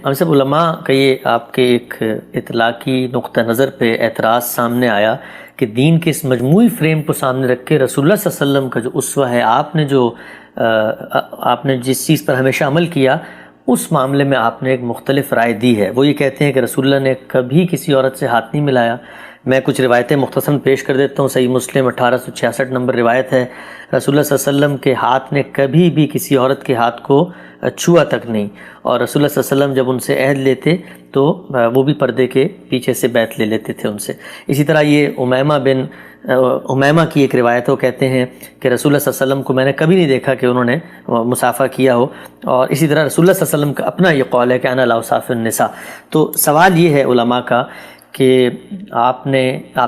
ہم سب علماء کا یہ آپ کے ایک اطلاقی نقطہ نظر پہ اعتراض سامنے آیا کہ دین کے اس مجموعی فریم کو سامنے رکھ کے رسول اللہ صلی اللہ علیہ وسلم کا جو اسوہ ہے، آپ نے جس چیز پر ہمیشہ عمل کیا، اس معاملے میں آپ نے ایک مختلف رائے دی ہے۔ وہ یہ کہتے ہیں کہ رسول اللہ نے کبھی کسی عورت سے ہاتھ نہیں ملایا۔ میں کچھ روایتیں مختصراً پیش کر دیتا ہوں۔ صحیح مسلم 1866 نمبر روایت ہے، رسول اللہ صلی اللہ علیہ وسلم کے ہاتھ نے کبھی بھی کسی عورت کے ہاتھ کو چھوا تک نہیں، اور رسول اللہ صلی اللہ علیہ وسلم جب ان سے عہد لیتے تو وہ بھی پردے کے پیچھے سے بیعت لے لیتے تھے ان سے۔ اسی طرح یہ امیمہ کی ایک روایت ہے، وہ کہتے ہیں کہ رسول اللہ صلی اللہ علیہ وسلم کو میں نے کبھی نہیں دیکھا کہ انہوں نے مصافحہ کیا ہو، اور اسی طرح رسول اللہ صلی اللہ علیہ وسلم کا اپنا یہ قول ہے کہ انا لا اصافح النساء۔ تو سوال یہ ہے علماء کا کہ آپ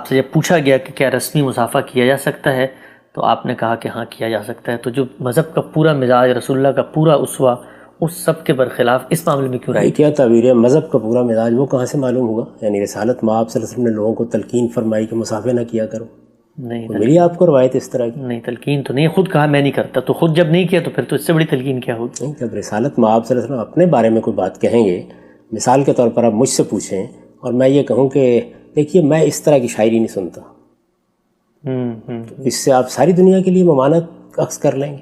سے جب پوچھا گیا کہ کیا رسمی مصافحہ کیا جا سکتا ہے، تو آپ نے کہا کہ ہاں کیا جا سکتا ہے، تو جو مذہب کا پورا مزاج، رسول اللہ کا پورا اسوہ، اس سب کے برخلاف اس معاملے میں کیوں رائے؟ کیا تعبیر ہے مذہب کا پورا مزاج؟ وہ کہاں سے معلوم ہوگا؟ یعنی رسالت میں آپ صلی اللہ علیہ وسلم نے لوگوں کو تلقین فرمائی کہ مصافحہ نہ کیا کرو؟ نہیں ملی آپ کو روایت اس طرح کی؟ نہیں، تلقین تو نہیں، خود کہا میں نہیں کرتا، تو خود جب نہیں کیا تو پھر تو اس سے بڑی تلقین کیا ہوگی؟ نہیں، جب رسالت میں آپ صلی اللہ علیہ وسلم اپنے بارے میں کوئی بات کہیں گے، مثال کے طور پر آپ مجھ سے پوچھیں اور میں یہ کہوں کہ دیکھیے میں اس طرح کی شاعری نہیں سنتا، اس سے آپ ساری دنیا کے لیے ممانعت اخذ کر لیں گے۔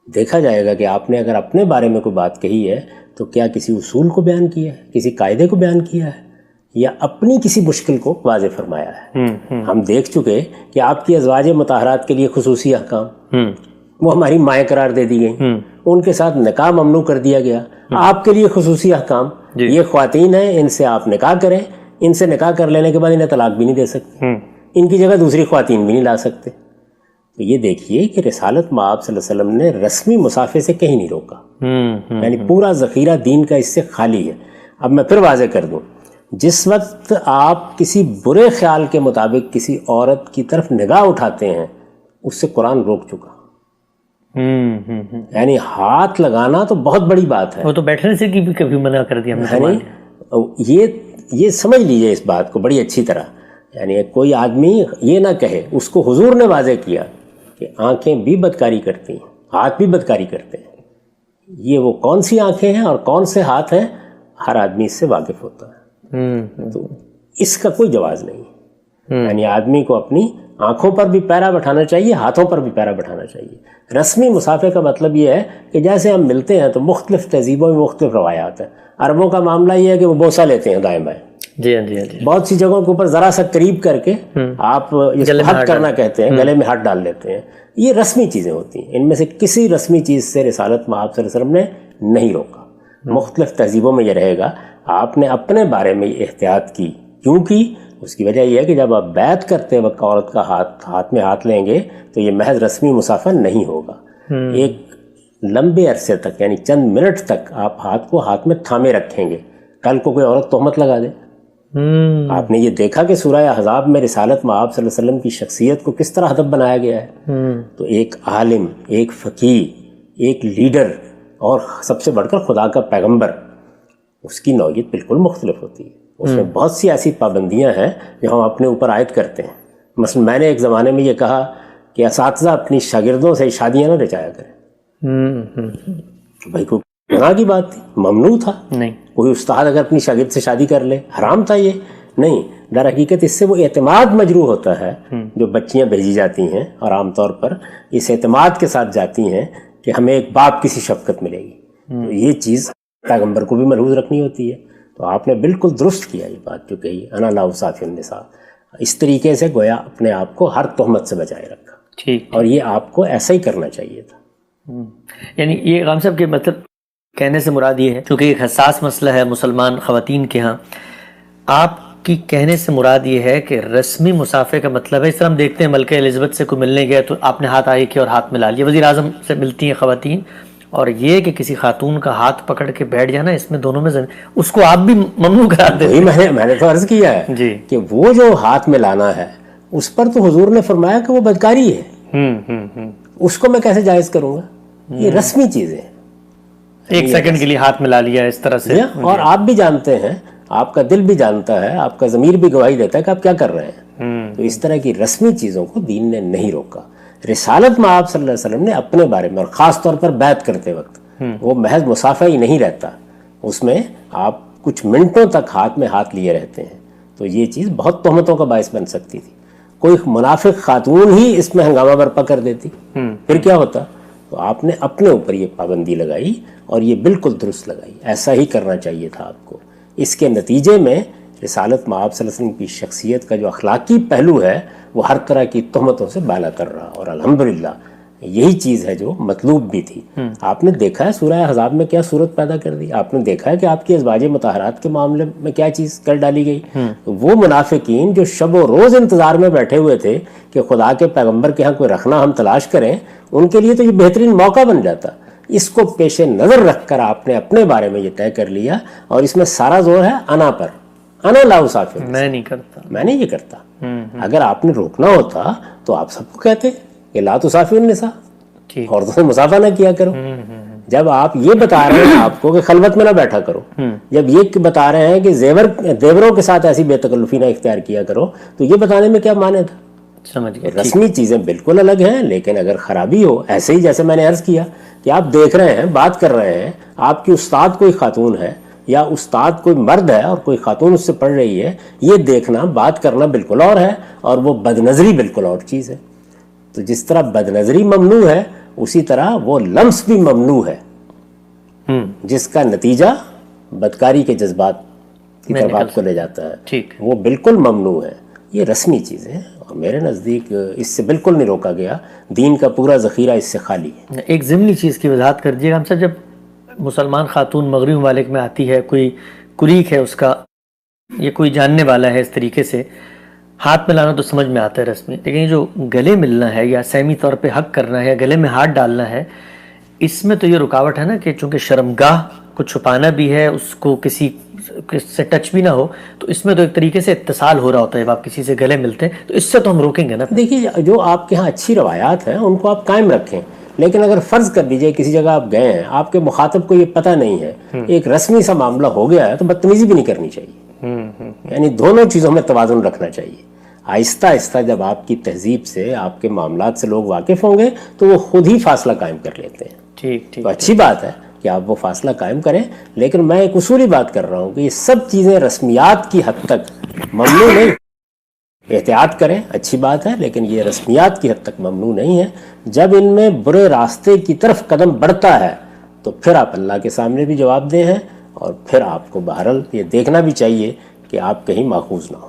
دیکھا جائے گا کہ آپ نے اگر اپنے بارے میں کوئی بات کہی ہے تو کیا کسی اصول کو بیان کیا ہے، کسی قاعدے کو بیان کیا ہے، یا اپنی کسی مشکل کو واضح فرمایا ہے؟ ہم دیکھ چکے کہ آپ کی ازواج مطہرات کے لیے خصوصی احکام وہ ہماری مائیں قرار دے دی گئیں، ان کے ساتھ نکاح ممنوع کر دیا گیا۔ آپ کے لیے خصوصی احکام، یہ خواتین ہیں، ان سے آپ نکاح کریں، ان سے نکاح کر لینے کے بعد انہیں طلاق بھی نہیں دے سکتے، ان کی جگہ دوسری خواتین بھی نہیں لا سکتے۔ تو یہ دیکھیے کہ رسالت میں آپ صلی اللہ علیہ وسلم نے رسمی مصافحے سے کہیں نہیں روکا، یعنی پورا ذخیرہ دین کا اس سے خالی ہے۔ اب میں پھر واضح کر دوں، جس وقت آپ کسی برے خیال کے مطابق کسی عورت کی طرف نگاہ اٹھاتے ہیں، اس سے قرآن روک چکا۔ یعنی ہاتھ لگانا تو بہت بڑی بات ہے، وہ تو بیٹھنے سے کی بھی کبھی منع کر دیا ہم نے۔ یہ سمجھ لیجئے اس بات کو بڑی اچھی طرح، یعنی کوئی آدمی یہ نہ کہے، اس کو حضور نے واضح کیا کہ آنکھیں بھی بدکاری کرتی ہیں، ہاتھ بھی بدکاری کرتے ہیں۔ یہ وہ کون سی آنکھیں ہیں اور کون سے ہاتھ ہیں، ہر آدمی اس سے واقف ہوتا ہے، تو اس کا کوئی جواز نہیں۔ یعنی آدمی کو اپنی آنکھوں پر بھی پیرا بٹھانا چاہیے، ہاتھوں پر بھی پیرا بٹھانا چاہیے۔ رسمی مصافحے کا مطلب یہ ہے کہ جیسے ہم ملتے ہیں تو مختلف تہذیبوں میں مختلف روایات ہیں۔ عربوں کا معاملہ یہ ہے کہ وہ بوسہ لیتے ہیں دائیں بائیں، بہت سی جگہوں کے اوپر ذرا سا قریب کر کے آپ حق کرنا کہتے ہیں، گلے میں ہاتھ ڈال لیتے ہیں۔ یہ رسمی چیزیں ہوتی ہیں، ان میں سے کسی رسمی چیز سے رسالت میں آپ صلی اللہ علیہ وسلم نے نہیں روکا۔ مختلف تہذیبوں میں یہ رہے گا، آپ نے اپنے بارے میں احتیاط کی۔ کیوں کی؟ اس کی وجہ یہ ہے کہ جب آپ بیعت کرتے وقت عورت کا ہاتھ میں ہاتھ لیں گے تو یہ محض رسمی مصافحہ نہیں ہوگا، ایک لمبے عرصے تک، یعنی چند منٹ تک آپ ہاتھ کو ہاتھ میں تھامے رکھیں گے، کل کو کوئی عورت تہمت لگا دے۔ آپ نے یہ دیکھا کہ سورہ احزاب میں رسالت میں آپ صلی اللہ علیہ وسلم کی شخصیت کو کس طرح ہدف بنایا گیا ہے۔ تو ایک عالم، ایک فقیہ، ایک لیڈر اور سب سے بڑھ کر خدا کا پیغمبر، اس کی نوعیت بالکل مختلف ہوتی ہے۔ اس میں بہت سی ایسی پابندیاں ہیں جو ہم اپنے اوپر عائد کرتے ہیں۔ مثلا میں نے ایک زمانے میں یہ کہا کہ اساتذہ اپنی شاگردوں سے شادیاں نہ رچایا کریں۔ بھائی کوئی گناہ کی بات تھی؟ ممنوع تھا؟ نہیں۔ کوئی استاد اگر اپنی شاگرد سے شادی کر لے حرام تھا؟ یہ نہیں۔ در حقیقت اس سے وہ اعتماد مجروح ہوتا ہے جو بچیاں بھیجی جاتی ہیں، اور عام طور پر اس اعتماد کے ساتھ جاتی ہیں کہ ہمیں ایک باپ کی سی شفقت ملے گی۔ تو یہ چیز پیغمبر کو بھی ملحوظ رکھنی ہوتی ہے۔ تو آپ نے بالکل درست کیا یہ بات جو کہی، انا لا اصافح النساء، اس طریقے سے گویا اپنے آپ کو ہر تہمت سے بچائے رکھا، ٹھیک، اور یہ آپ کو ایسا ہی کرنا چاہیے تھا۔ یعنی یہ غام صاحب کے مطلب کہنے سے مراد یہ ہے، چونکہ ایک حساس مسئلہ ہے مسلمان خواتین کے ہاں، آپ کی کہنے سے مراد یہ ہے کہ رسمی مصافحے کا مطلب ہے، اس طرح ہم دیکھتے ہیں ملکہ الزبتھ سے کوئی ملنے گیا تو آپ نے ہاتھ آگے کیا اور ہاتھ ملا لیا، وزیر اعظم سے ملتی ہیں خواتین، اور یہ کہ کسی خاتون کا ہاتھ پکڑ کے بیٹھ جانا، اس میں دونوں میں اس کو آپ بھی ممنوع کرا دیں۔ میں نے تو عرض کیا ہے جی کہ وہ جو ہاتھ میں لانا ہے اس پر تو حضور نے فرمایا کہ وہ بدکاری ہے، اس کو میں کیسے جائز کروں گا؟ یہ رسمی چیزیں، ایک سیکنڈ کے لیے ہاتھ ملا لیا اس طرح سے، اور آپ بھی جانتے ہیں، آپ کا دل بھی جانتا ہے، آپ کا ضمیر بھی گواہی دیتا ہے کہ آپ کیا کر رہے ہیں۔ تو اس طرح کی رسمی چیزوں کو دین نے نہیں روکا۔ رسالت میں آپ صلی اللہ علیہ وسلم نے اپنے بارے میں، اور خاص طور پر بیعت کرتے وقت، وہ محض مصافحہ ہی نہیں رہتا، اس میں آپ کچھ منٹوں تک ہاتھ میں ہاتھ لیے رہتے ہیں، تو یہ چیز بہت تہمتوں کا باعث بن سکتی تھی. کوئی منافق خاتون ہی اس میں ہنگامہ برپا کر دیتی، پھر کیا ہوتا؟ تو آپ نے اپنے اوپر یہ پابندی لگائی اور یہ بالکل درست لگائی. ایسا ہی کرنا چاہیے تھا آپ کو. اس کے نتیجے میں رسالت مآب صلی اللہ علیہ وسلم کی شخصیت کا جو اخلاقی پہلو ہے وہ ہر طرح کی تہمتوں سے بالا کر رہا، اور الحمدللہ یہی چیز ہے جو مطلوب بھی تھی. آپ نے دیکھا ہے سورہ احزاب میں کیا صورت پیدا کر دی. آپ نے دیکھا ہے کہ آپ کی ازواج مطہرات کے معاملے میں کیا چیز کر ڈالی گئی. وہ منافقین جو شب و روز انتظار میں بیٹھے ہوئے تھے کہ خدا کے پیغمبر کے ہاں کوئی رکھنا ہم تلاش کریں، ان کے لیے تو یہ بہترین موقع بن جاتا. اس کو پیش نظر رکھ کر آپ نے اپنے بارے میں یہ طے کر لیا، اور اس میں سارا زور ہے انا پر. انا لا اسافر، میں نہیں کرتا، میں نہیں یہ کرتا. اگر آپ نے روکنا ہوتا تو آپ سب کو کہتے کہ لا تسافر النساء، عورتوں سے مسافہ نہ کیا کرو. جب آپ یہ بتا رہے ہیں آپ کو کہ خلوت میں نہ بیٹھا کرو، جب یہ بتا رہے ہیں کہ زیوروں کے ساتھ ایسی بے تکلفی نہ اختیار کیا کرو، تو یہ بتانے میں کیا معنی تھا؟ سمجھ گئے. رسمی چیزیں بالکل الگ ہیں، لیکن اگر خرابی ہو، ایسے ہی جیسے میں نے عرض کیا کہ آپ دیکھ رہے ہیں، بات کر رہے ہیں، آپ کی استاد کوئی خاتون ہے یا استاد کوئی مرد ہے اور کوئی خاتون اس سے پڑھ رہی ہے، یہ دیکھنا، بات کرنا بالکل اور ہے، اور وہ بدنظری بالکل اور چیز ہے. تو جس طرح بدنظری ممنوع ہے، اسی طرح وہ لمس بھی ممنوع ہے، جس کا نتیجہ بدکاری کے جذبات کی طرف آپ کو لے جاتا ہے. وہ بالکل ممنوع ہے. یہ رسمی چیزیں ہیں، اور میرے نزدیک اس سے بالکل نہیں روکا گیا. دین کا پورا ذخیرہ اس سے خالی ہے. ایک ضمنی چیز کی وضاحت کر دیجیے گا ہم سے. جب مسلمان خاتون مغربی ممالک میں آتی ہے، کوئی کلیگ ہے اس کا، یہ کوئی جاننے والا ہے، اس طریقے سے ہاتھ ملانا تو سمجھ میں آتا ہے رسمی، لیکن یہ جو گلے ملنا ہے یا سہمی طور پہ حق کرنا ہے یا گلے میں ہاتھ ڈالنا ہے، اس میں تو یہ رکاوٹ ہے نا کہ چونکہ شرمگاہ کو چھپانا بھی ہے، اس کو کسی سے ٹچ بھی نہ ہو، تو اس میں تو ایک طریقے سے اتصال ہو رہا ہوتا ہے. جب آپ کسی سے گلے ملتے ہیں تو اس سے تو ہم روکیں گے نا. دیکھیے، جو آپ کے ہاں اچھی روایات ہیں ان کو آپ قائم رکھیں، لیکن اگر فرض کر دیجئے کسی جگہ آپ گئے ہیں، آپ کے مخاطب کو یہ پتہ نہیں ہے، ایک رسمی سا معاملہ ہو گیا ہے، تو بدتمیزی بھی نہیں کرنی چاہیے. یعنی دونوں چیزوں میں توازن رکھنا چاہیے. آہستہ آہستہ جب آپ کی تہذیب سے، آپ کے معاملات سے لوگ واقف ہوں گے تو وہ خود ہی فاصلہ قائم کر لیتے ہیں. تو اچھی بات ہے کہ آپ وہ فاصلہ قائم کریں، لیکن میں ایک اصولی بات کر رہا ہوں کہ یہ سب چیزیں رسمیات کی حد تک ممنوع نہیں. احتیاط کریں، اچھی بات ہے، لیکن یہ رسمیات کی حد تک ممنوع نہیں ہے. جب ان میں برے راستے کی طرف قدم بڑھتا ہے تو پھر آپ اللہ کے سامنے بھی جواب دہ ہیں، اور پھر آپ کو بہرحال یہ دیکھنا بھی چاہیے کہ آپ کہیں ماخوذ نہ ہو.